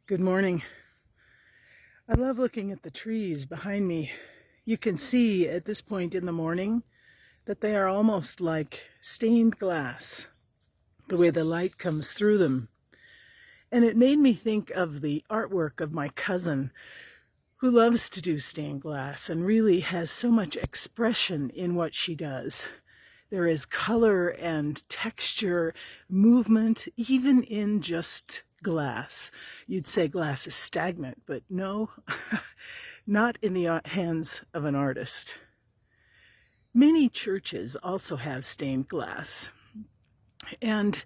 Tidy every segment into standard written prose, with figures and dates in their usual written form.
Good morning. I love looking at the trees behind me. You can see at this point in the morning that they are almost like stained glass, the way the light comes through them. And it made me think of the artwork of my cousin, who loves to do stained glass and really has so much expression in what she does. There is color and texture, movement, even in just glass. You'd say glass is stagnant, but no, not in the hands of an artist. Many churches also have stained glass. And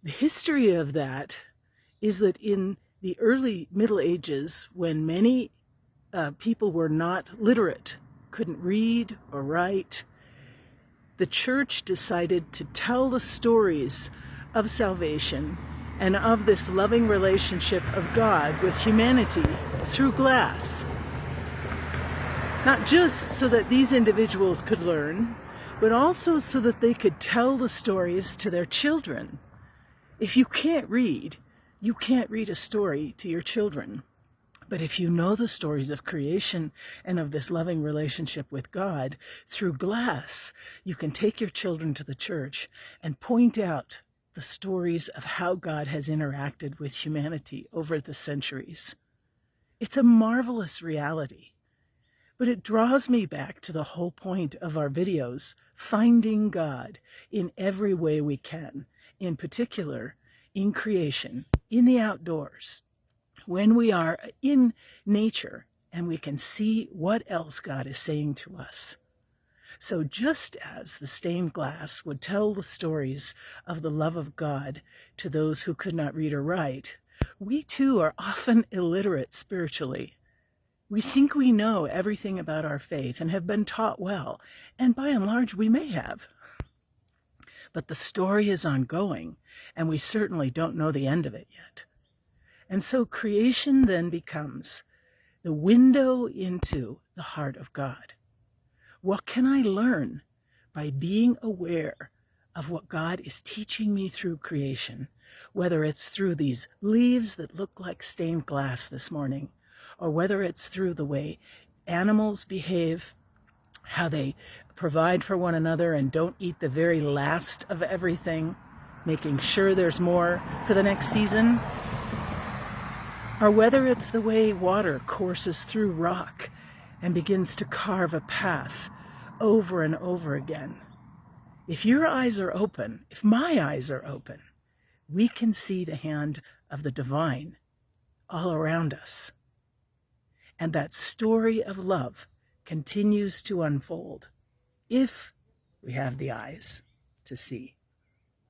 the history of that is that in the early Middle Ages, when many people were not literate, couldn't read or write, the church decided to tell the stories of salvation and of this loving relationship of God with humanity through glass. Not just so that these individuals could learn, but also so that they could tell the stories to their children. If you can't read, you can't read a story to your children. But if you know the stories of creation and of this loving relationship with God through glass, you can take your children to the church and point out the stories of how God has interacted with humanity over the centuries. It's a marvelous reality, but it draws me back to the whole point of our videos, finding God in every way we can, in particular in creation, in the outdoors, when we are in nature and we can see what else God is saying to us. So just as the stained glass would tell the stories of the love of God to those who could not read or write, we too are often illiterate spiritually. We think we know everything about our faith and have been taught well, and by and large we may have. But the story is ongoing, and we certainly don't know the end of it yet. And so creation then becomes the window into the heart of God. What can I learn by being aware of what God is teaching me through creation, whether it's through these leaves that look like stained glass this morning, or whether it's through the way animals behave, how they provide for one another and don't eat the very last of everything, making sure there's more for the next season, or whether it's the way water courses through rock and begins to carve a path over and over again. If your eyes are open, if my eyes are open, we can see the hand of the divine all around us. And that story of love continues to unfold if we have the eyes to see.